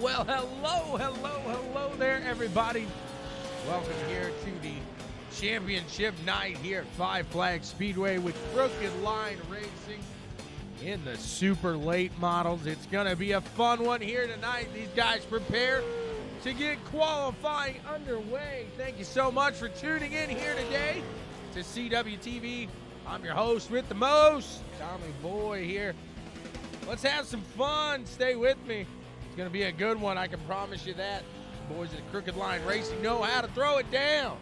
Well, hello there, everybody. Welcome here to the championship night here at Five Flags Speedway with Crooked Line Racing in the super late models. It's going to be a fun one here tonight. These guys prepare to get qualifying underway. Thank you so much for tuning in here today to CWTV. I'm your host with the most, Tommy Boy here. Let's have some fun. Stay with me. It's going to be a good one. I can promise you that. The boys at Crooked Line Racing know how to throw it down.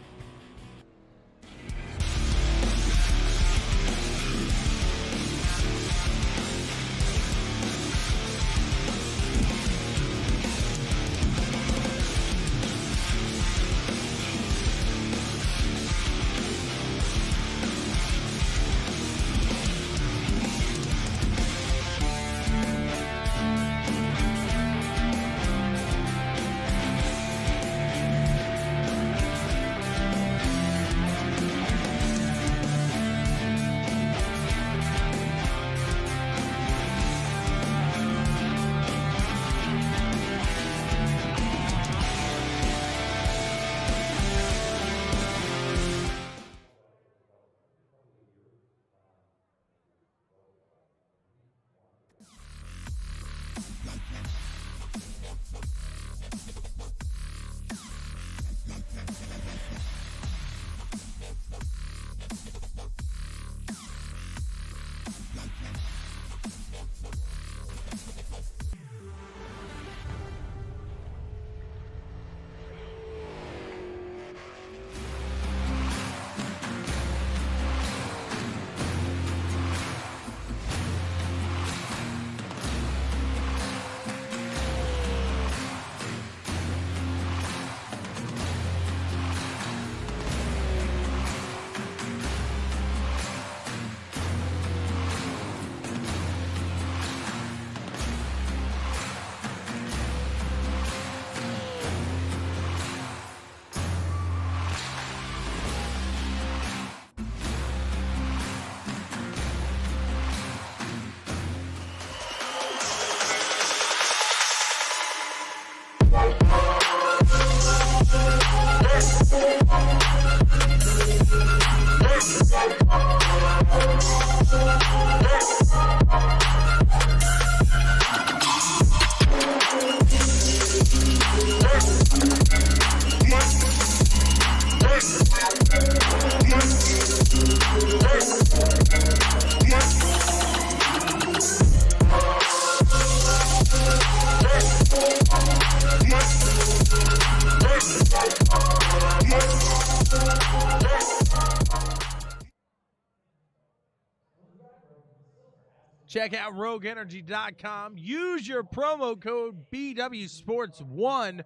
Check out RogueEnergy.com. Use your promo code BWSPORTS1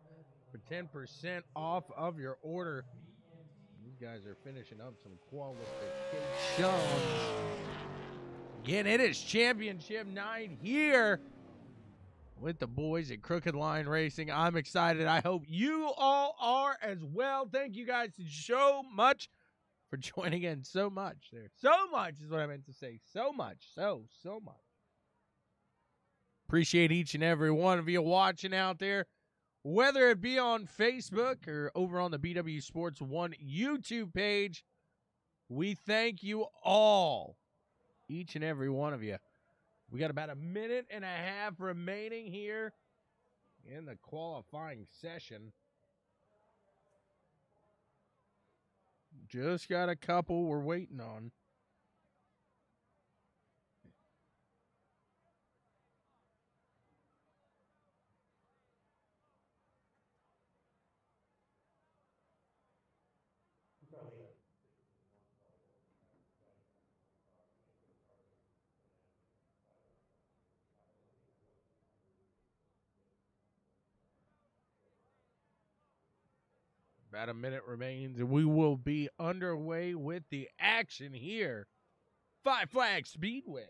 for 10% off of your order. These guys are finishing up some qualifications. Again, it is championship night here with the boys at Crooked Line Racing. I'm excited. I hope you all are as well. Thank you guys so much for joining in. So much there. So much is what I meant to say. So much. So much. Appreciate each and every one of you watching out there, whether it be on Facebook or over on the BW Sports 1 YouTube page. We thank you all, each and every one of you. We got about a minute and a half remaining here in the qualifying session. Just got a couple we're waiting on. About a minute remains, and we will be underway with the action here. Five Flags Speedway.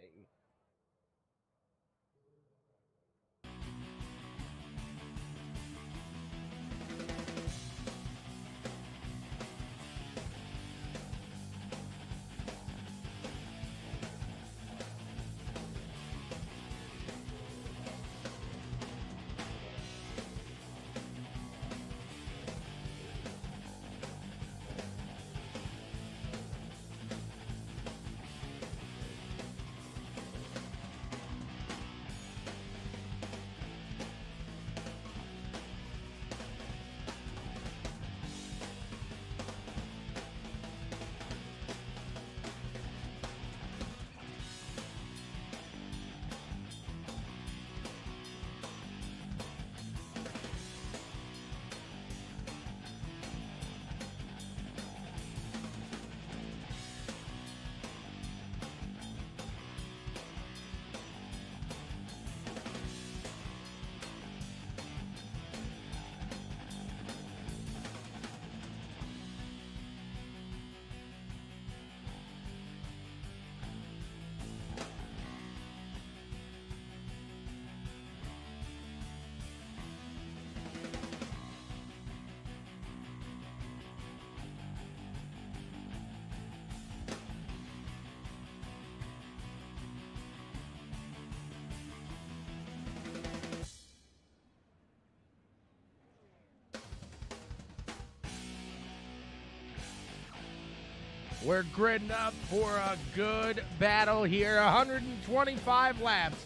We're gridding up for a good battle here. 125 laps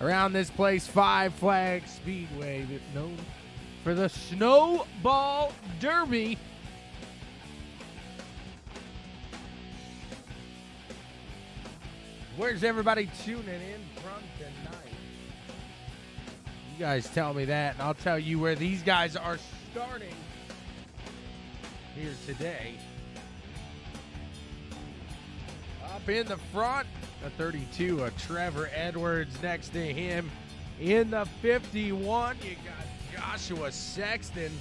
around this place, Five Flags Speedway, known for the Snowball Derby. Where's everybody tuning in from tonight? You guys tell me that, and I'll tell you where these guys are starting here today. Up in the front, the 32 of Trevor Edwards. Next to him in the 51, you got Joshua Sexton.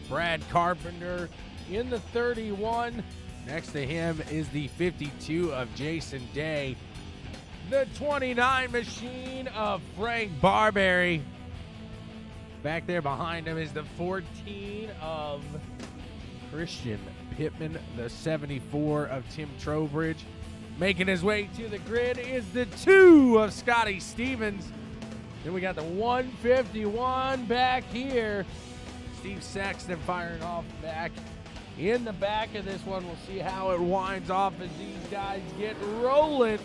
Brad Carpenter in the 31. Next to him is the 52 of Jason Day. The 29 machine of Frank Barberry. Back there behind him is the 14 of Christian Pittman. The 74 of Tim Trowbridge. Making his way to the grid is the 2 of Scotty Stevens. Then we got the 151 back here. Steve Sexton firing off back in the back of this one. We'll see how it winds off as these guys get rolling.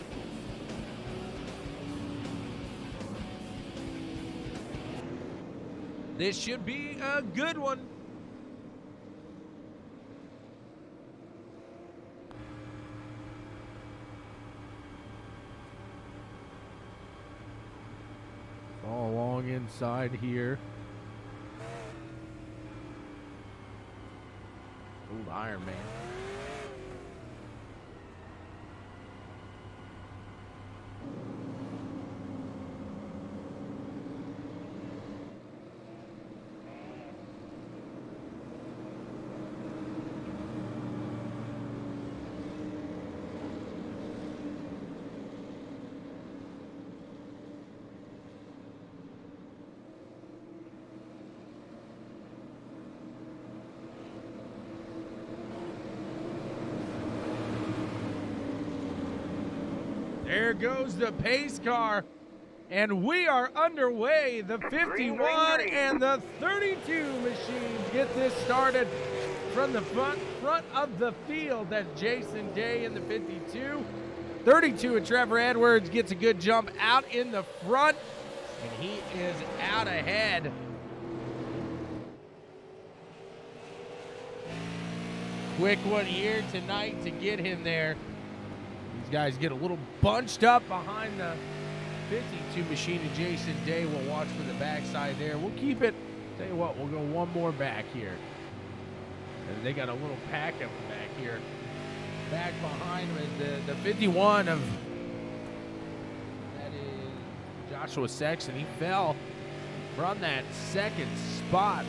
This should be a good one. All along inside here. Old Iron Man. There goes the pace car, and we are underway. The 51 and the 32 machines get this started from the front of the field. That's Jason Day in the 52. 32 of Trevor Edwards gets a good jump out in the front, and he is out ahead. Quick one here tonight to get him there. Guys get a little bunched up behind the 52 machine, and Jason Day will watch for the backside there. We'll keep it. Tell you what, we'll go one more back here. And they got a little pack up back here. Back behind him is the 51 of, that is Joshua Sexton. He fell from that second spot.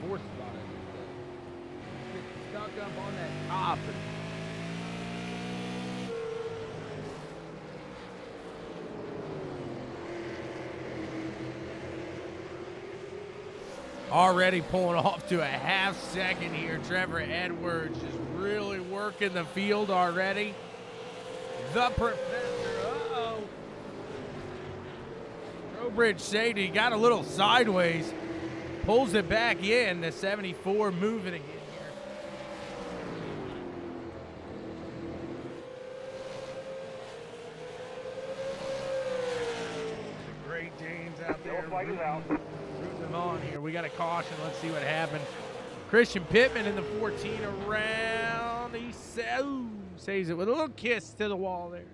Fourth spot. Stuck up on that top. Already pulling off to a half second here. Trevor Edwards is really working the field already. The Professor, uh-oh. Trowbridge safety got a little sideways. Pulls it back in. The 74 moving again. Rooting them on here. We got a caution. Let's see what happened. Christian Pittman in the 14 around. He saves it with a little kiss to the wall there.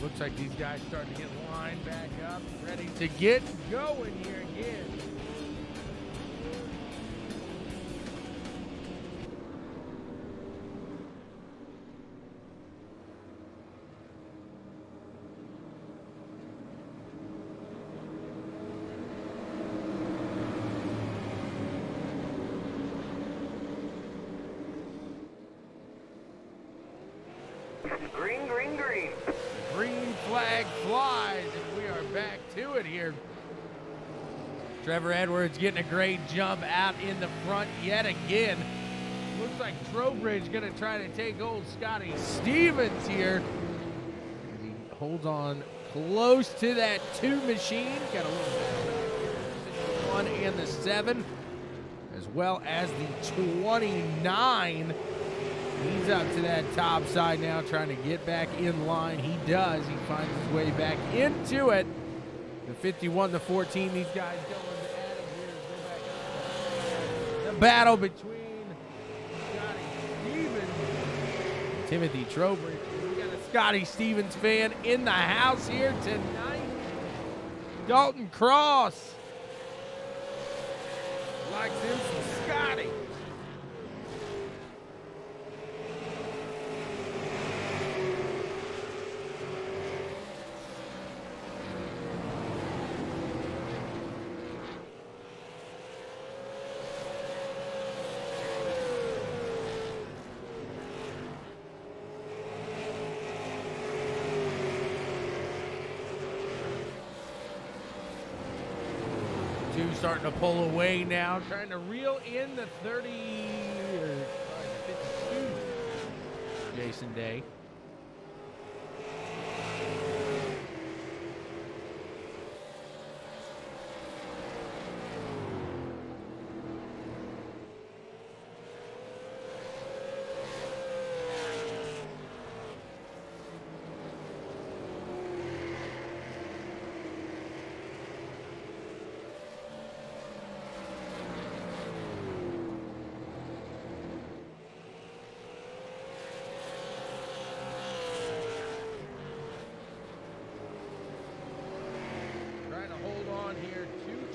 Looks like these guys starting to get lined back up, ready to get going here again. Green, green, green. Green flag flies, and we are back to it here. Trevor Edwards getting a great jump out in the front yet again. Looks like Trowbridge going to try to take old Scotty Stevens here. He holds on close to that 2 machine. Got a little bit 1 and the 7, as well as the 29. He's up to that top side now, trying to get back in line. He does. He finds his way back into it. The 51 to 14. These guys going at him here. Go back up. The battle between Scotty Stevens and Timothy Trowbridge. We got a Scotty Stevens fan in the house here tonight. Dalton Cross likes him some Scotty. Starting to pull away now, trying to reel in the 30 or 52. Jason Day.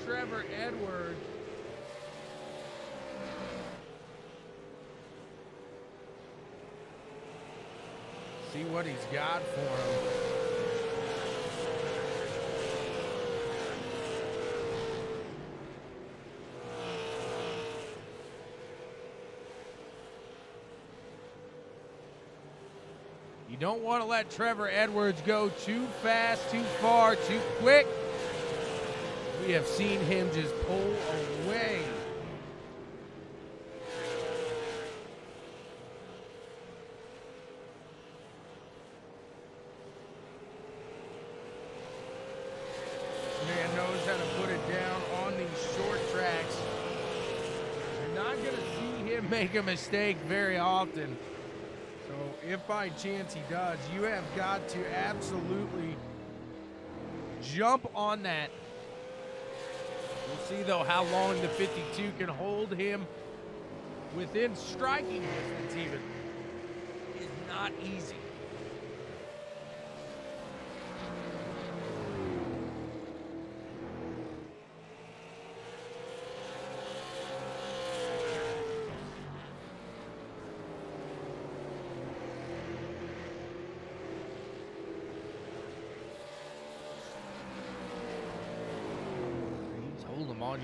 Trevor Edwards. See what he's got for him. You don't want to let Trevor Edwards go too fast, too far, too quick. We have seen him just pull away. Man knows how to put it down on these short tracks. You're not going to see him make a mistake very often. So if by chance he does, you have got to absolutely jump on that. We'll see, though, how long the 52 can hold him within striking distance even. It's not easy.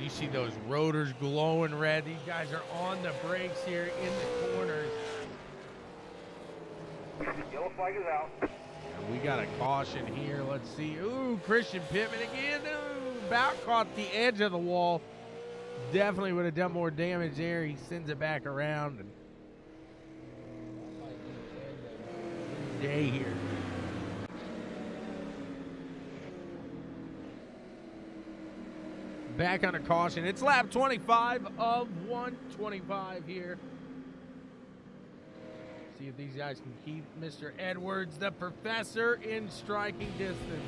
You see those rotors glowing red. These guys are on the brakes here in the corners. Yellow flag is out. And we got a caution here. Let's see. Ooh, Christian Pittman again. Ooh, about caught the edge of the wall. Definitely would have done more damage there. He sends it back around. And day here. Back on a caution. It's lap 25 of 125 here. See if these guys can keep Mr. Edwards, the professor, in striking distance.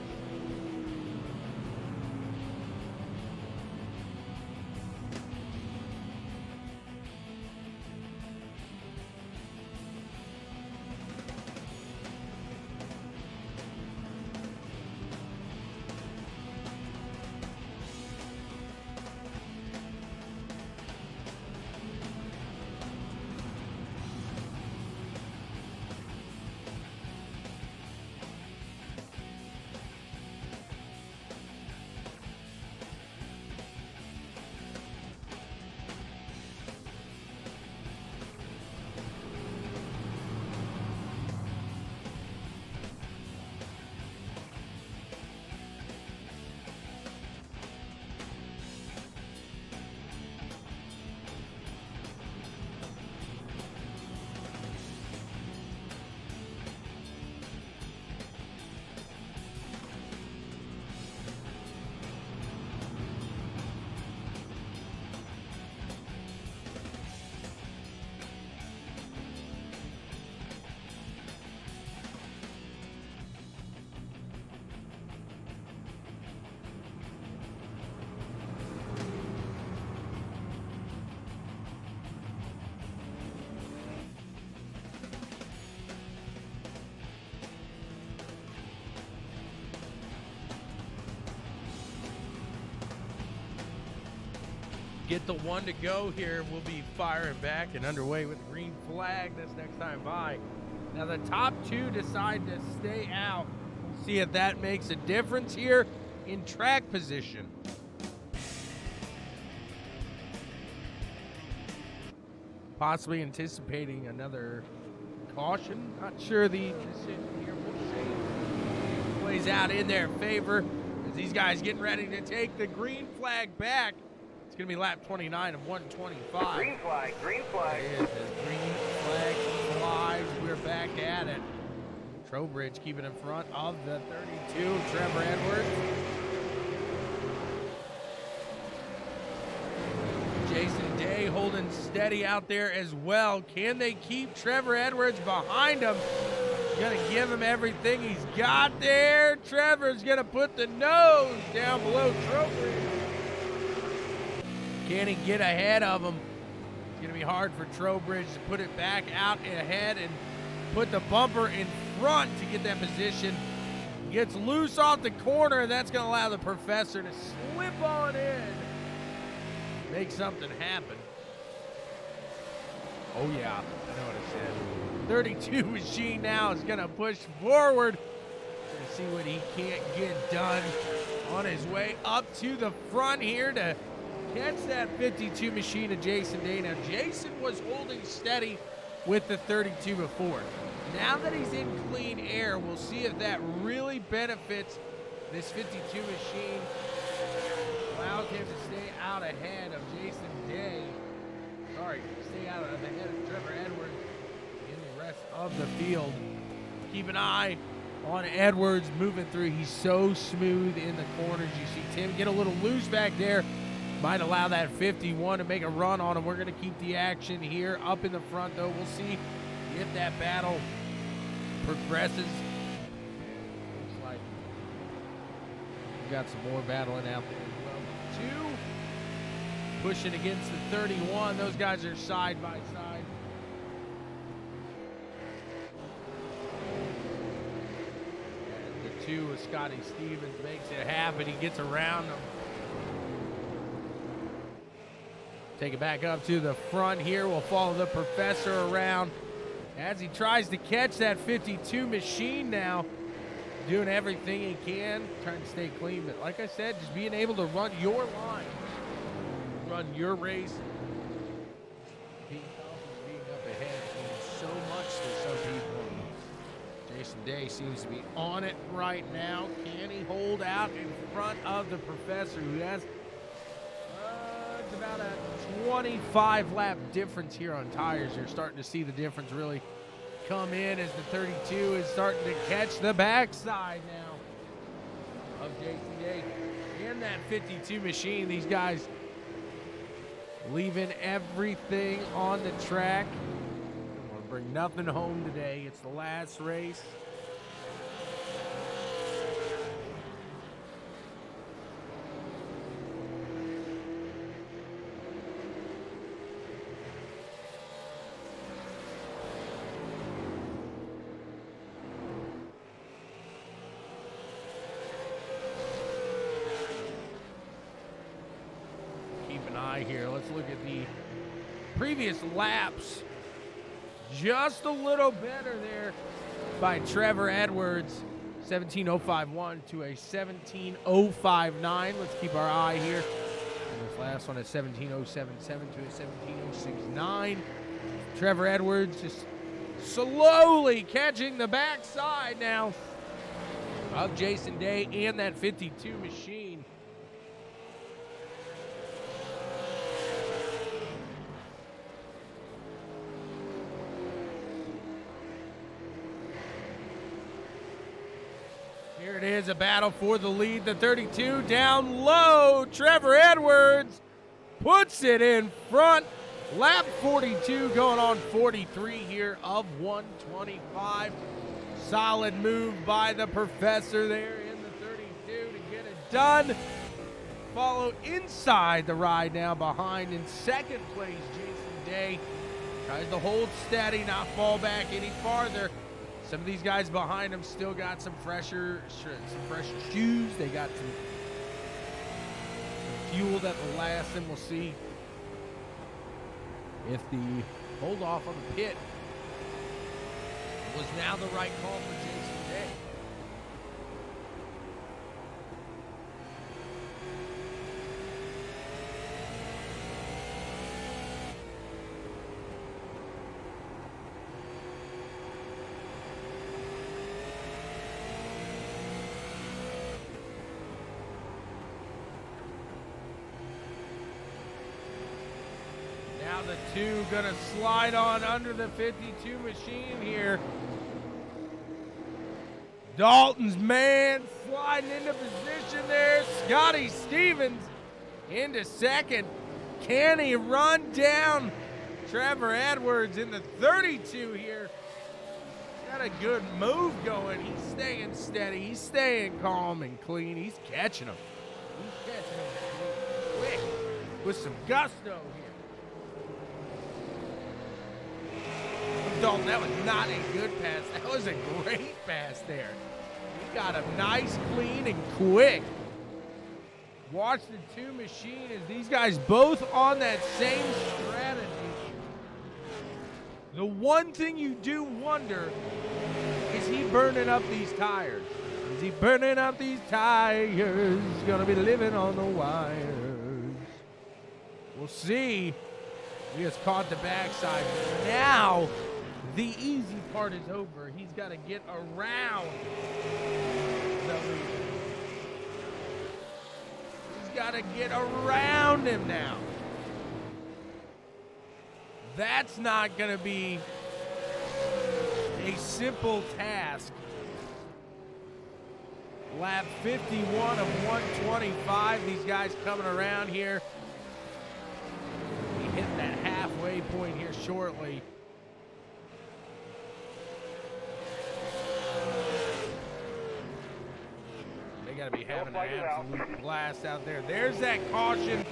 get the one to go here. We'll be firing back and underway with the green flag this next time by. Now the top two decide to stay out. We'll see if that makes a difference here in track position. Possibly anticipating another caution. Not sure the decision here. We'll see. Plays out in their favor as these guys getting ready to take the green flag back. It's going to be lap 29 of 125. Green flag, green flag. It is. The green flag flies. We're back at it. Trowbridge keeping in front of the 32, Trevor Edwards. Jason Day holding steady out there as well. Can they keep Trevor Edwards behind him? Gonna give him everything he's got there. Trevor's gonna put the nose down below Trowbridge. Can he get ahead of him? It's gonna be hard for Trowbridge to put it back out ahead and put the bumper in front to get that position. Gets loose off the corner, and that's gonna allow the professor to slip on in. Make something happen. Oh yeah, I know what I said. 32 machine now is gonna push forward. Gonna see what he can't get done on his way up to the front here to catch that 52 machine of Jason Day. Now Jason was holding steady with the 32 before. Now that he's in clean air, we'll see if that really benefits this 52 machine. Allows him to stay out ahead of Jason Day. Sorry, stay out ahead of Trevor Edwards in the rest of the field. Keep an eye on Edwards moving through. He's so smooth in the corners. You see Tim get a little loose back there. Might allow that 51 to make a run on him. We're going to keep the action here up in the front, though. We'll see if that battle progresses. Looks like we've got some more battling out there. 2 pushing against the 31. Those guys are side by side. And the 2 with Scotty Stevens makes it happen. He gets around them. Take it back up to the front here. We'll follow the professor around as he tries to catch that 52 machine now. Doing everything he can, trying to stay clean. But like I said, just being able to run your line, run your race. Being up ahead means so much to some people. Jason Day seems to be on it right now. Can he hold out in front of the professor, who has it's about a 25 lap difference here on tires. You're starting to see the difference really come in as the 32 is starting to catch the backside now of Jason Day. In that 52 machine, these guys leaving everything on the track. Don't want to bring nothing home today. It's the last race. Here, let's look at the previous laps. Just a little better there by Trevor Edwards. 17:051 to a 17:059. Let's keep our eye here. And this last one at 17:077 to a 17:069. Trevor Edwards just slowly catching the backside now of Jason Day and that 52 machine. Here it is, a battle for the lead. The 32 down low. Trevor Edwards puts it in front. Lap 42 going on 43 here of 125. Solid move by the professor there in the 32 to get it done. Follow inside the ride now behind in second place, Jason Day. Tries to hold steady, not fall back any farther. Some of these guys behind him still got some fresher shoes. They got some fuel that will last them. We'll see if the hold off on the pit was now the right call for Jason Day. Now the two gonna slide on under the 52 machine here. Dalton's man sliding into position there. Scotty Stevens into second. Can he run down Trevor Edwards in the 32 here? Got a good move going. He's staying steady. He's staying calm and clean. He's catching him. He's catching him quick with some gusto here. Dalton, that was not a good pass. That was a great pass there. He got him nice, clean, and quick. Watch the two machine as these guys both on that same strategy. The one thing you do wonder, is he burning up these tires? Is he burning up these tires? Gonna be living on the wires. We'll see. He has caught the backside. Now, the easy part is over. He's got to get around the leader. He's got to get around him now. That's not going to be a simple task. Lap 51 of 125. These guys coming around here. We hit that halfway point here shortly. They got to be having an absolute blast out there. There's that caution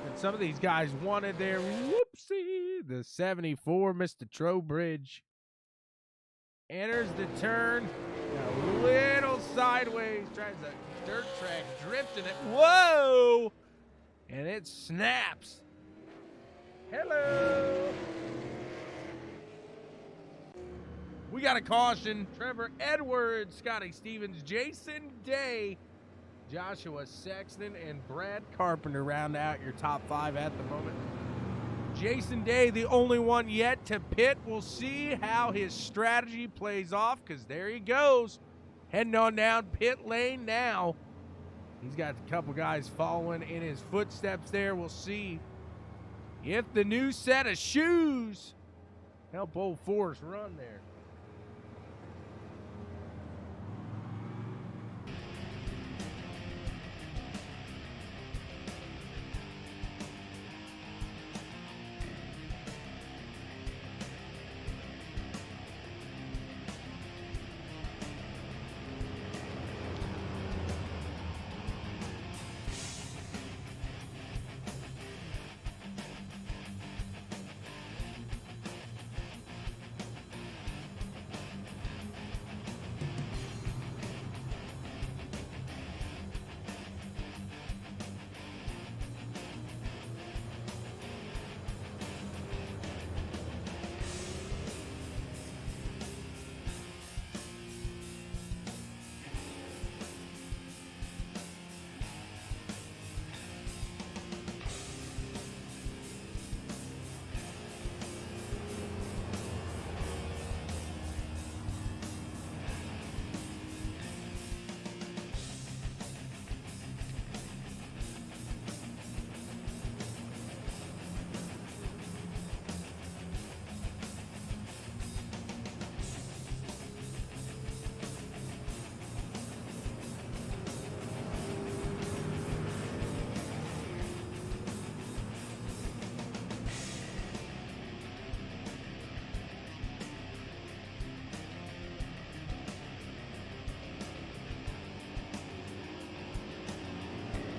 that some of these guys wanted there. Whoopsie. The 74, Mr. Trowbridge. Enters the turn. A little sideways. Tries a dirt track. Drifting it. Whoa! And it snaps. Hello. We got a caution. Trevor Edwards, Scotty Stevens, Jason Day, Joshua Sexton, and Brad Carpenter round out your top five at the moment. Jason Day, the only one yet to pit. We'll see how his strategy plays off, because there he goes. Heading on down pit lane now. He's got a couple guys following in his footsteps there. We'll see if the new set of shoes help old Forrest run there.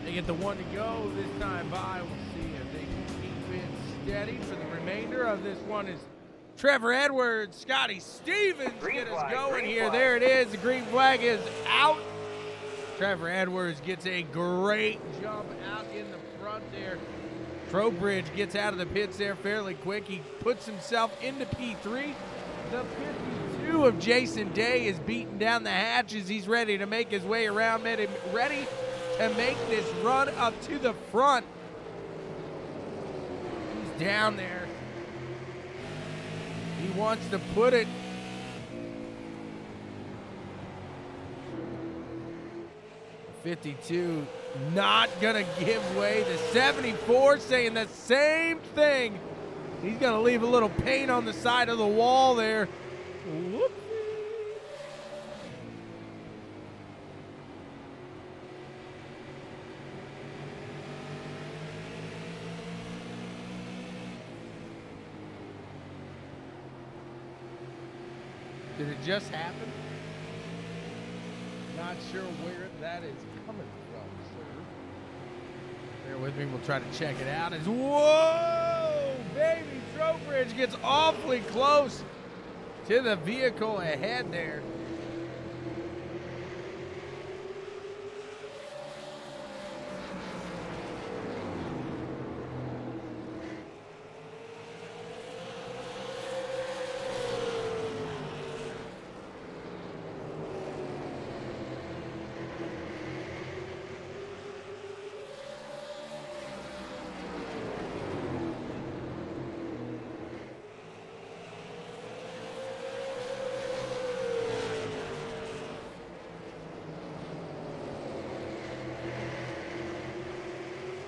They get the one to go this time by. We'll see if they can keep it steady for the remainder of this one. Is Trevor Edwards, Scotty Stevens get us going here. There it is. The green flag is out. Trevor Edwards gets a great jump out in the front there. Trowbridge gets out of the pits there fairly quick. He puts himself into P3. The 52 of Jason Day is beating down the hatches. He's ready to make his way around, ready to make this run up to the front. He's down there. He wants to put it. The 52 not gonna give way. The 74 saying the same thing. He's gonna leave a little paint on the side of the wall there. Whoop. Did it just happen? Not sure where that is coming from, sir. Bear with me, we'll try to check it out. Whoa, baby, Trowbridge gets awfully close to the vehicle ahead there.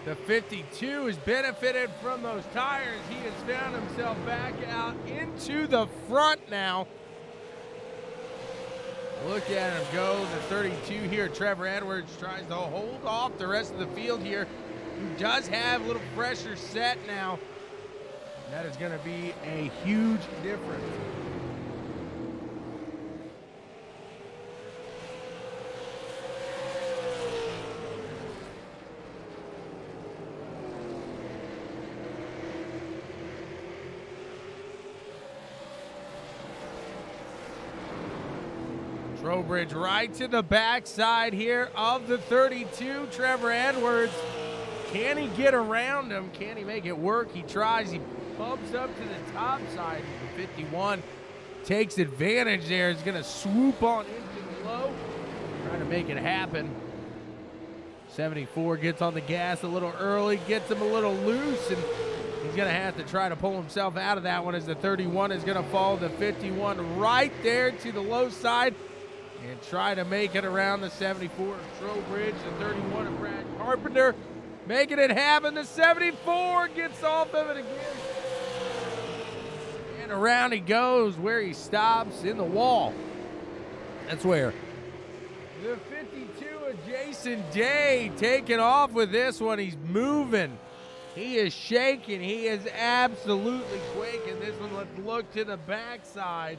The 52 has benefited from those tires. He has found himself back out into the front now. Look at him go. The 32 here, Trevor Edwards, tries to hold off the rest of the field here, who does have a little pressure set now. And that is going to be a huge difference. Trowbridge right to the backside here of the 32. Trevor Edwards. Can he get around him? Can he make it work? He tries. He bumps up to the top side. The 51 takes advantage there. He's going to swoop on into the low. Trying to make it happen. 74 gets on the gas a little early. Gets him a little loose. And he's going to have to try to pull himself out of that one as the 31 is going to follow the 51 right there to the low side. And try to make it around the 74 of Trowbridge, the 31 of Brad Carpenter. Making it happen. The 74 gets off of it again. And around he goes where he stops in the wall. That's where. The 52 of Jason Day taking off with this one. He's moving. He is shaking. He is absolutely quaking. This one, let's look to the backside.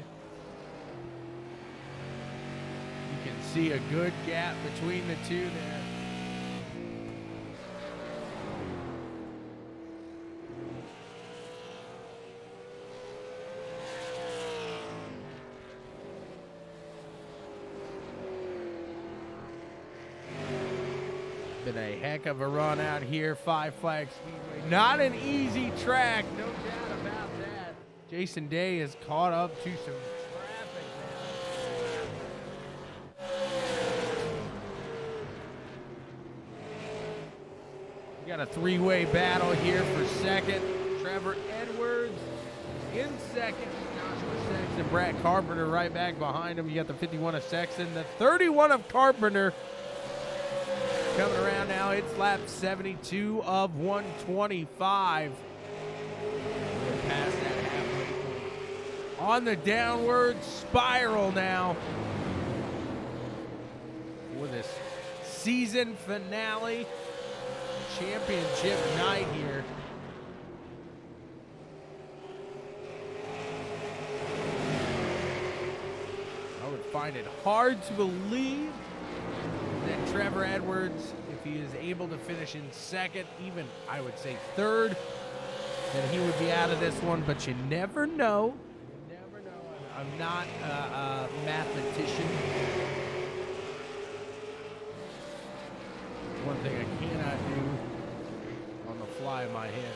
You can see a good gap between the two there. Been a heck of a run out here, Five Flags Speedway. Not an easy track, no doubt about that. Jason Day has caught up to some traffic now. We got a three-way battle here for second. Trevor Edwards in second. Joshua Sexton, Brad Carpenter right back behind him. You got the 51 of Sexton, the 31 of Carpenter. Coming around now, it's lap 72 of 125. We're past that halfway point. On the downward spiral now for this season finale championship night here. I would find it hard to believe that Trevor Edwards, if he is able to finish in second, even I would say third, then he would be out of this one. But you never know. You never know. I'm not a mathematician. One thing I cannot do on the fly fly in my head.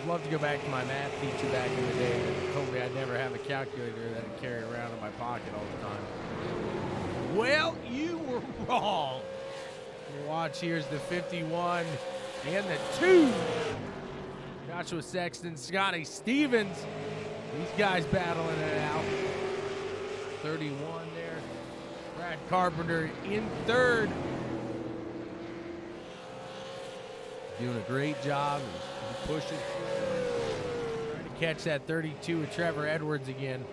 I'd love to go back to my math teacher back in the day that told me I'd never have a calculator that I'd carry around in my pocket all the time. Well, you were wrong. Watch, here's the 51 and the 2. Joshua Sexton, Scotty Stevens. These guys battling it out. 31 there. Brad Carpenter in third. Doing a great job. He's pushing. Trying to catch that 32 with Trevor Edwards again.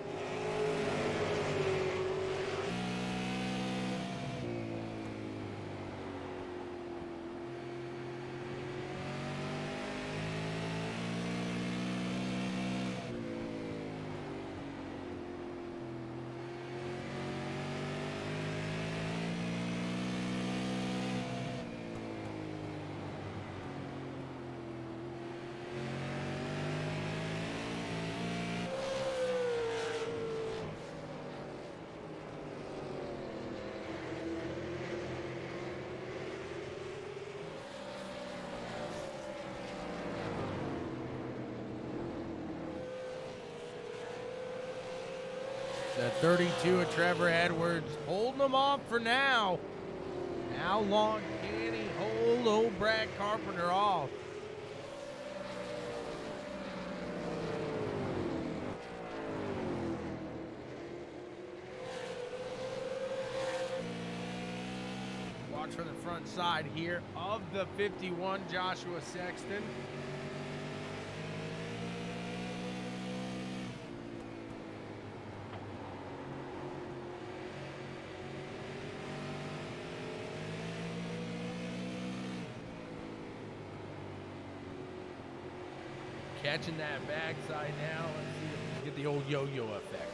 The 32 of Trevor Edwards holding them off for now. How long can he hold old Brad Carpenter off? Watch for the front side here of the 51, Joshua Sexton. Catching that backside now. Let's see if we can get the old yo-yo effect.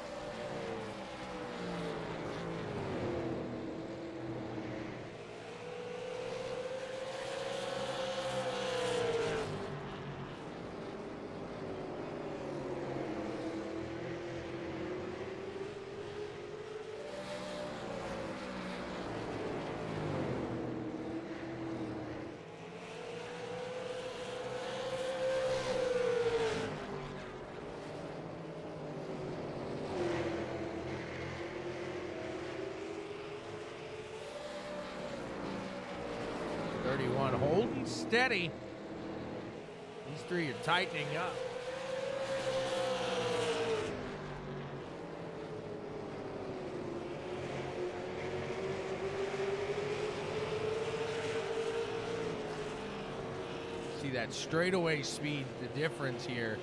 Holding steady. These three are tightening up. See that straightaway speed, the difference here.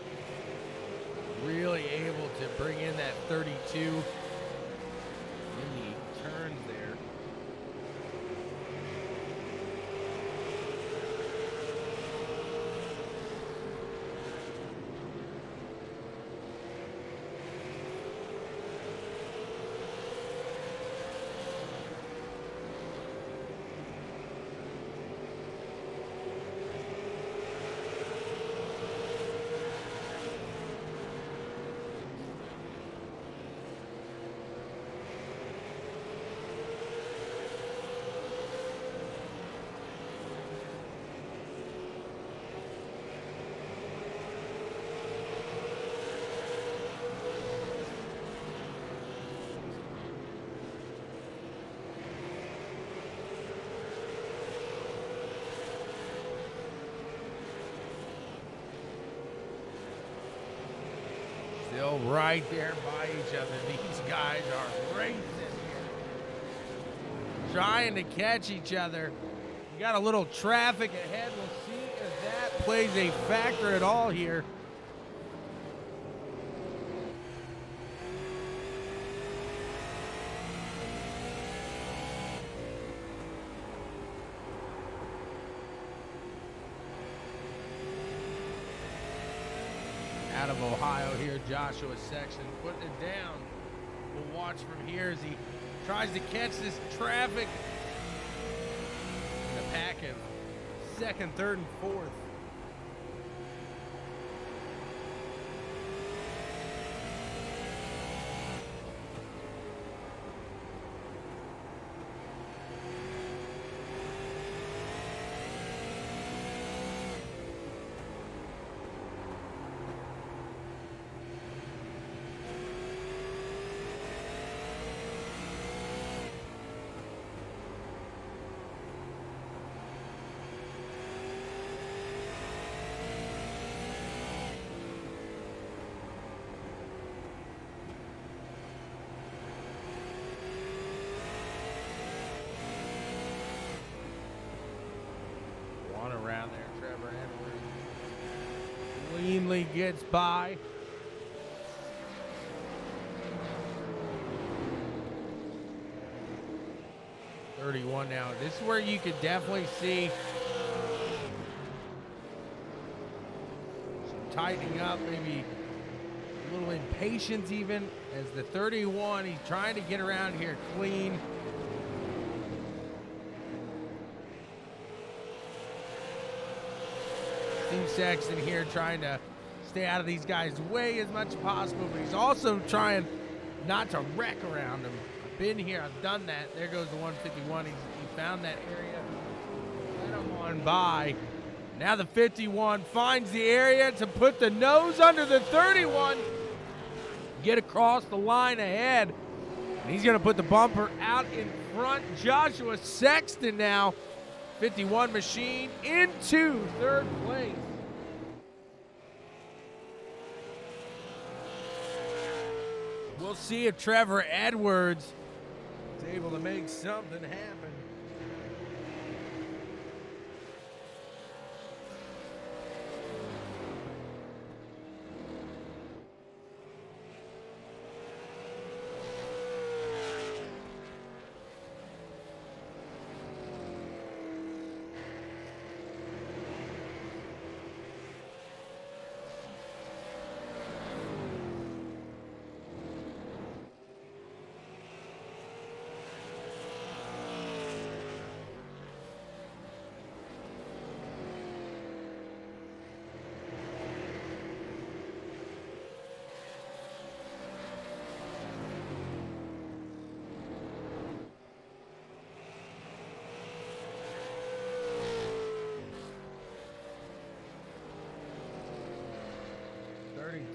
Really able to bring in that 32 in the turns there. Still right there by each other. These guys are racing here. Trying to catch each other. We got a little traffic ahead. We'll see if that plays a factor at all here. Out of Ohio here, Joshua Sexton putting it down. We'll watch from here as he tries to catch this traffic in the pack of second, third, and fourth. cleanly gets by. .31 now. This is where you could definitely see some tightening up, maybe a little impatience even, as the 31, he's trying to get around here clean. Steve Sexton here trying to stay out of these guys' way as much as possible, but he's also trying not to wreck around them. I've been here, I've done that. There goes the 151. He found that area, let him on by. Now the 51 finds the area to put the nose under the 31, get across the line ahead, and he's going to put the bumper out in front. Joshua Sexton now, 51 machine, into third place. We'll see if Trevor Edwards is able to make something happen.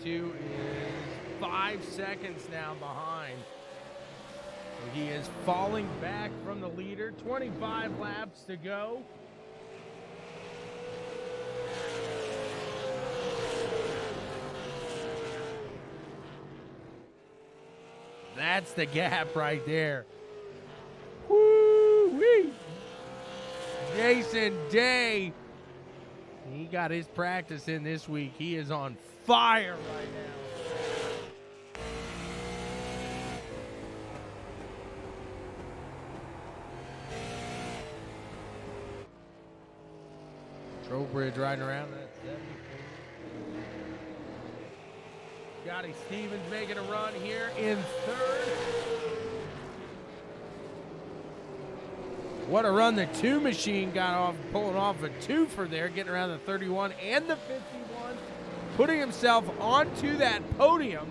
Is 5 seconds now behind. So he is falling back from the leader. 25 laps to go. That's the gap right there. Woo-wee. Jason Day. He got his practice in this week. He is on fire right now. Trowbridge riding around that 74. Scotty Stevens making a run here in third. What a run the 2 machine got off, pulling off a twofer there, getting around the 31 and the 51, putting himself onto that podium.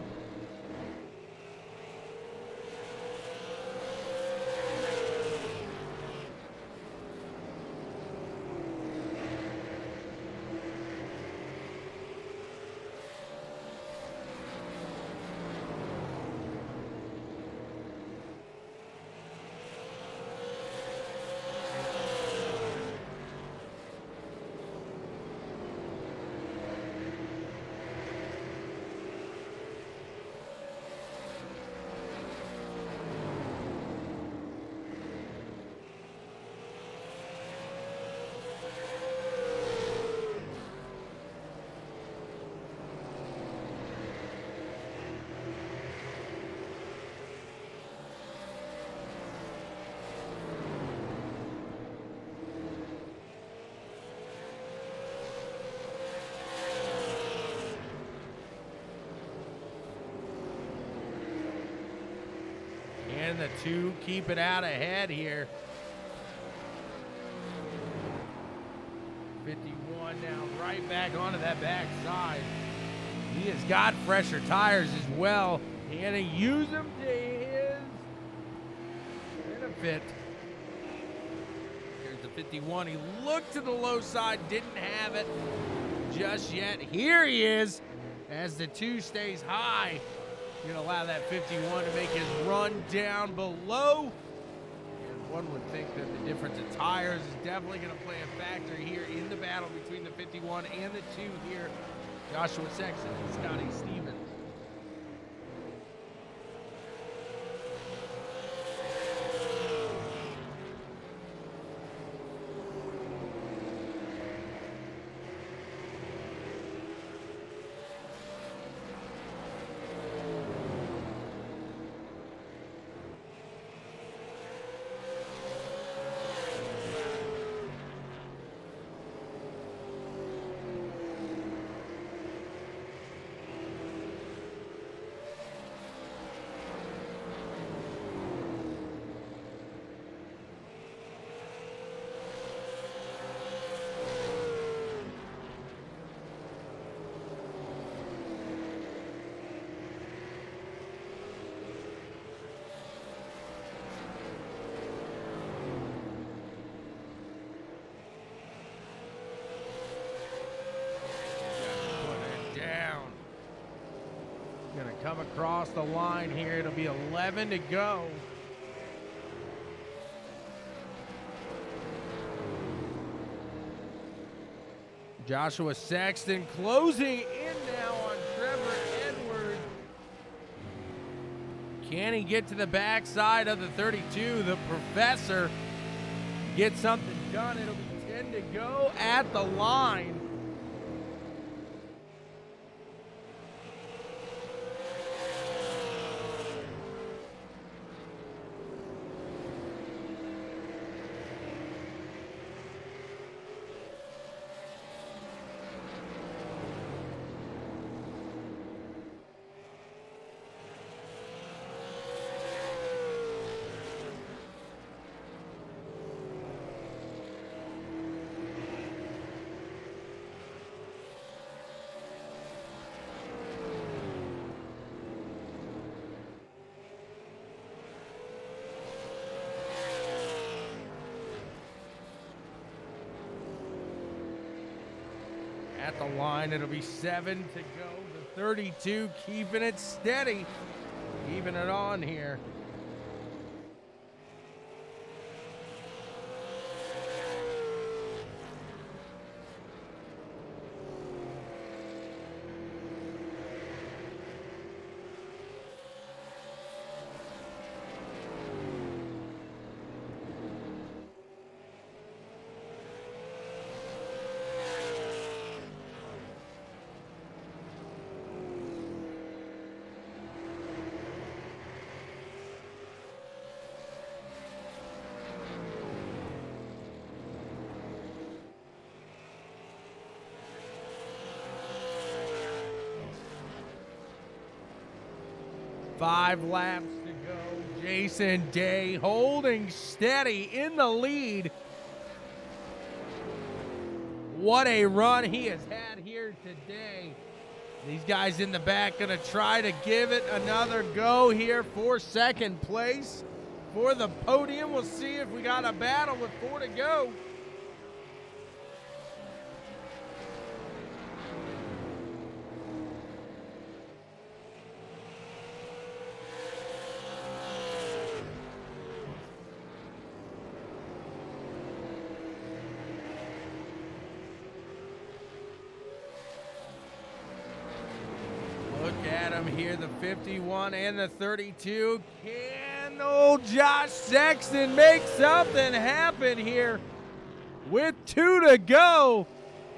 And the 2 keep it out ahead here. 51 now right back onto that back side. He has got fresher tires as well. He's going to use them to his benefit. Here's the 51. He looked to the low side, didn't have it just yet. Here he is as the 2 stays high. Going to allow that 51 to make his run down below. And one would think that the difference in tires is definitely going to play a factor here in the battle between the 51 and the 2 here. Joshua Sexton and Scotty Stevens. Going to come across the line here. It'll be 11 to go. Joshua Sexton closing in now on Trevor Edwards. Can he get to the backside of the 32? The professor gets something done. It'll be 10 to go at the line. At the line, it'll be 7 to go. The 32 keeping it steady, keeping it on here. Five laps to go. Jason Day holding steady in the lead. What a run he has had here today. These guys in the back going to try to give it another go here for second place. For the podium, we'll see if we got a battle with 4 to go. Look at him here, the 51 and the 32. Can old Josh Sexton make something happen here? With 2 to go,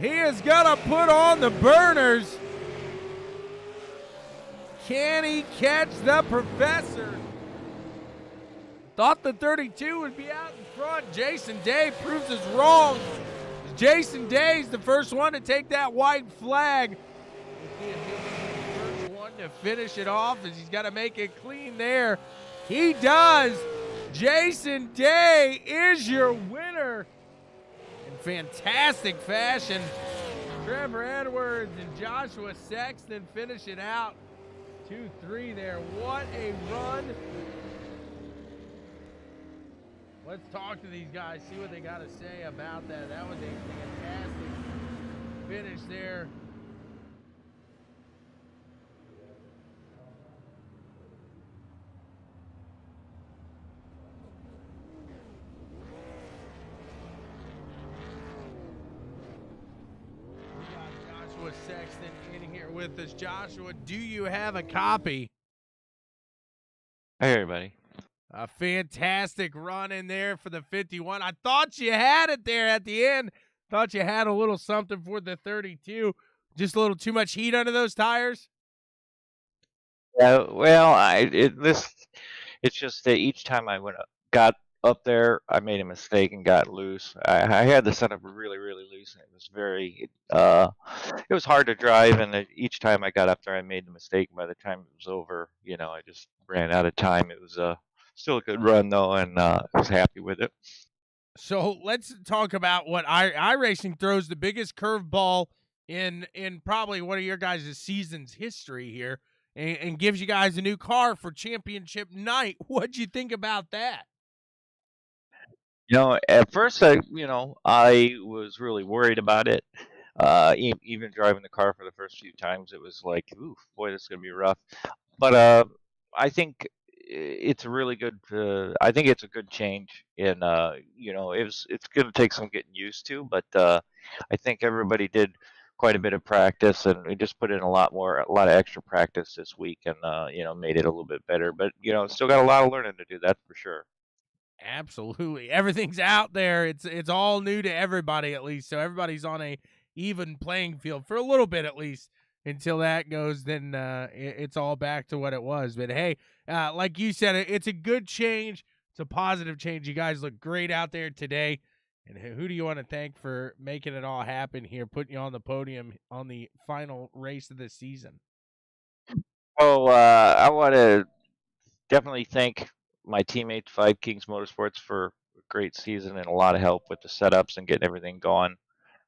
he is going to put on the burners. Can he catch the professor? Thought the 32 would be out in front. Jason Day proves us wrong. Jason Day's the first one to take that white flag. To finish it off as he's got to make it clean there. He does. Jason Day is your winner in fantastic fashion. Trevor Edwards and Joshua Sexton finish it out 2-3 there. What a run. Let's talk to these guys, see what they got to say about that. That was a fantastic finish there. Sexton in here with us. Joshua, do you have a copy? Hey, everybody. A fantastic run in there for the 51. I thought you had it there at the end. Thought you had a little something for the 32. Just a little too much heat under those tires? Yeah, well, it's just that each time I got up there, I made a mistake and got loose. I had the setup really, really loose, and it was it was hard to drive. And each time I got up there, I made the mistake. By the time it was over, I just ran out of time. It was still a good run though, and I was happy with it. So let's talk about what iRacing throws the biggest curveball in probably one of your guys' season's history here, and gives you guys a new car for championship night. What'd you think about that? At first I was really worried about it. Even driving the car for the first few times, it was like, ooh, boy, this is gonna be rough. But I think it's a really good. I think it's a good change. In it's going to take some getting used to, but I think everybody did quite a bit of practice, and we just put in a lot of extra practice this week, and made it a little bit better. But still got a lot of learning to do. That's for sure. Absolutely. Everything's out there. It's all new to everybody at least. So everybody's on a even playing field for a little bit at least. Until that goes, then it's all back to what it was. But hey, like you said, it's a good change. It's a positive change. You guys look great out there today. And who do you want to thank for making it all happen here, putting you on the podium on the final race of the season? Oh, I want to definitely thank my teammates, Five Kings Motorsports, for a great season and a lot of help with the setups and getting everything going.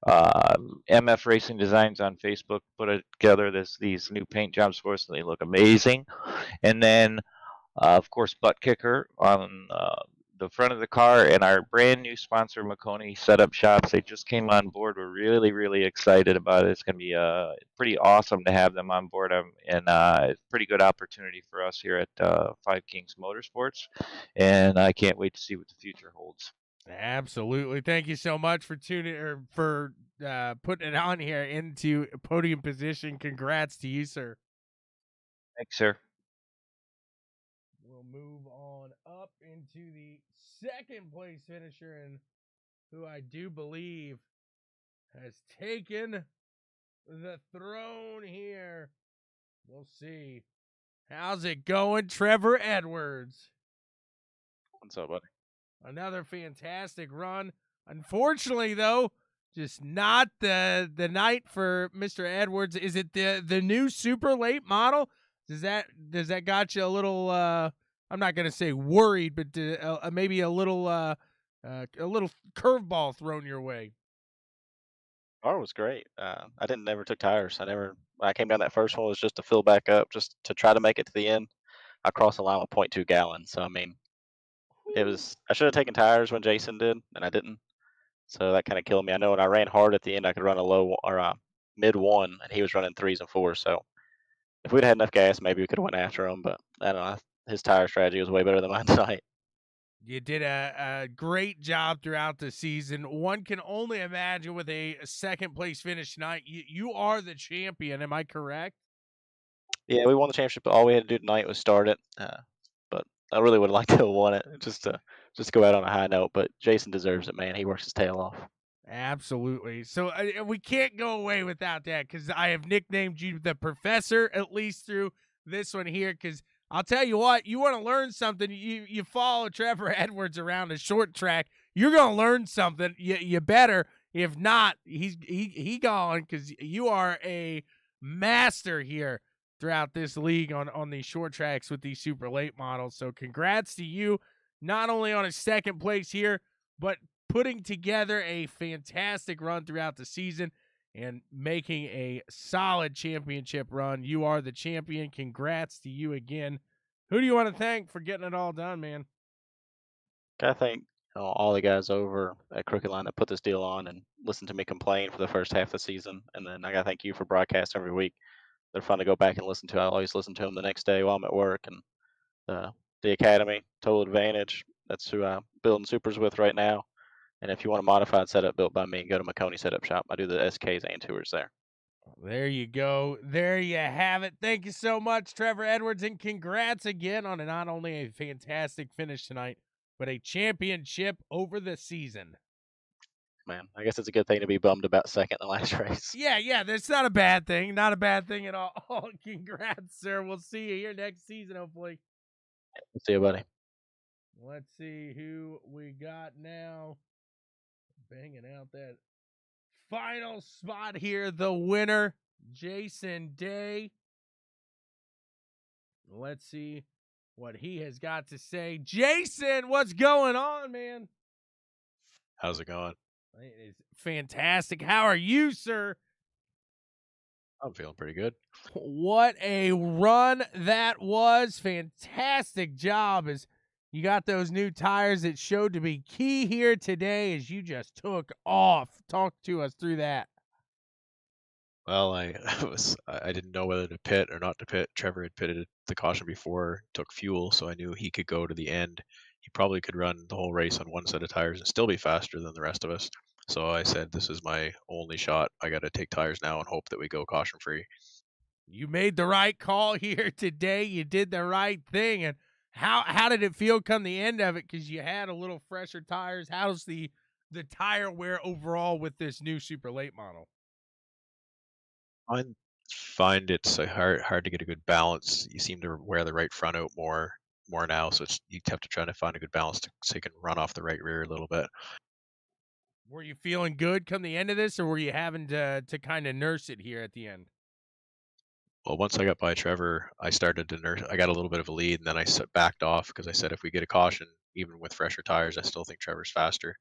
MF Racing Designs on Facebook put together these new paint jobs for us, and they look amazing. And then, of course, ButtKicker on the front of the car, and our brand new sponsor, Makoni Setup Shops. They just came on board. We're really, really excited about it. It's going to be pretty awesome to have them on board, and it's a pretty good opportunity for us here at Five Kings Motorsports. And I can't wait to see what the future holds. Absolutely. Thank you so much for tuning or for putting it on here into podium position. Congrats to you, sir. Thanks, sir. We'll move on up into the second place finisher, and who I do believe has taken the throne here. We'll see. How's it going, Trevor Edwards? What's up, buddy? Another fantastic run. Unfortunately, though, just not the night for Mr. Edwards. Is it the new super late model? Does that got you a little? I'm not gonna say worried, but maybe a little curveball thrown your way. Car was great. I didn't never took tires. When I came down that first one, it was just to fill back up, just to try to make it to the end. I crossed the line with 0.2 gallons. So I mean, I should have taken tires when Jason did, and I didn't. So that kind of killed me. I know when I ran hard at the end, I could run a low or a mid one, and he was running threes and fours. So if we'd had enough gas, maybe we could have went after him. But I don't know. His tire strategy was way better than mine tonight. You did a great job throughout the season. One can only imagine with a second place finish tonight. You are the champion. Am I correct? Yeah, we won the championship. All we had to do tonight was start it. But I really would like to have won it just to go out on a high note. But Jason deserves it, man. He works his tail off. Absolutely. So we can't go away without that because I have nicknamed you the Professor, at least through this one here, because I'll tell you what, you want to learn something, you follow Trevor Edwards around a short track, you're going to learn something. You better. If not, he gone because you are a master here throughout this league on these short tracks with these super late models. So congrats to you, not only on a second place here, but putting together a fantastic run throughout the season and making a solid championship run. You are the champion. Congrats to you again. Who do you want to thank for getting it all done, man? I thank all the guys over at Crooked Line that put this deal on and listened to me complain for the first half of the season. And then I got to thank you for broadcast every week. They're fun to go back and listen to. I always listen to them the next day while I'm at work. And the Academy, Total Advantage, that's who I'm building supers with right now. And if you want a modified setup built by me, go to Makoni Setup Shop. I do the SKs and tours there. There you go. There you have it. Thank you so much, Trevor Edwards, and congrats again on not only a fantastic finish tonight, but a championship over the season. Man, I guess it's a good thing to be bummed about second in the last race. Yeah, that's not a bad thing. Not a bad thing at all. Congrats, sir. We'll see you here next season, hopefully. See you, buddy. Let's see who we got now. Banging out that final spot here. The winner, Jason Day. Let's see what he has got to say. Jason, what's going on, man? How's it going? It is fantastic. How are you, sir? I'm feeling pretty good. What a run that was. Fantastic job as you got those new tires that showed to be key here today as you just took off. Talk to us through that. Well, I didn't know whether to pit or not to pit. Trevor had pitted the caution before, took fuel, so I knew he could go to the end. He probably could run the whole race on one set of tires and still be faster than the rest of us. So I said, this is my only shot. I got to take tires now and hope that we go caution free. You made the right call here today. You did the right thing. And how did it feel come the end of it? Because you had a little fresher tires. How's the tire wear overall with this new super late model? I find it's hard to get a good balance. You seem to wear the right front out more now, so you have to try to find a good balance so you can run off the right rear a little bit. Were you feeling good come the end of this, or were you having to kind of nurse it here at the end? Well, once I got by Trevor, I started to nurse. I got a little bit of a lead, and then I backed off because I said if we get a caution, even with fresher tires, I still think Trevor's faster.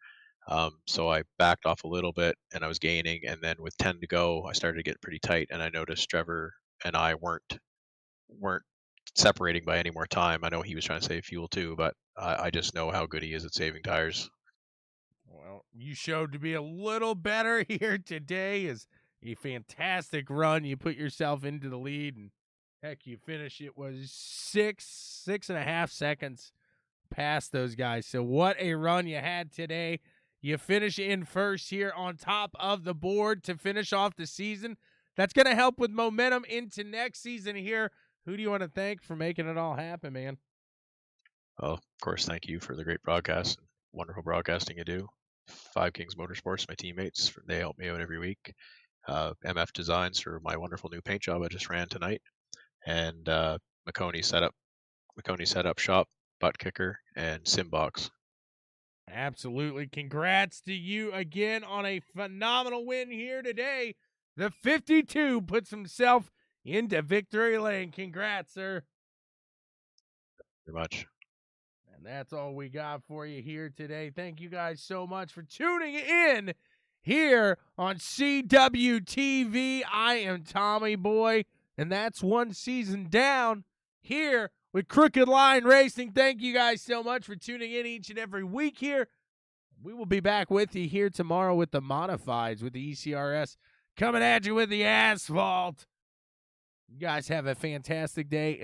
So I backed off a little bit, and I was gaining. And then with 10 to go, I started to get pretty tight, and I noticed Trevor and I weren't separating by any more time. I know he was trying to save fuel too, but I just know how good he is at saving tires. Well, you showed to be a little better here today. Is a fantastic run. You put yourself into the lead, and heck, you finish. It was 6.5 seconds past those guys. So what a run you had today. You finish in first here on top of the board to finish off the season. That's going to help with momentum into next season here. Who do you want to thank for making it all happen, man? Well, of course, thank you for the great broadcast and wonderful broadcasting you do. Five Kings Motorsports, my teammates, they help me out every week. MF Designs for my wonderful new paint job I just ran tonight, and McConey set up shop, ButtKicker, and Simbox. Absolutely. Congrats to you again on a phenomenal win here today. The 52 puts himself into victory lane. Congrats, sir. Very much. And that's all we got for you here today. Thank you guys so much for tuning in here on CWTV. I am Tommy Boy, and that's one season down here with Crooked Line Racing. Thank you guys so much for tuning in each and every week here. We will be back with you here tomorrow with the Modifieds, with the ECRS coming at you with the asphalt. You guys have a fantastic day.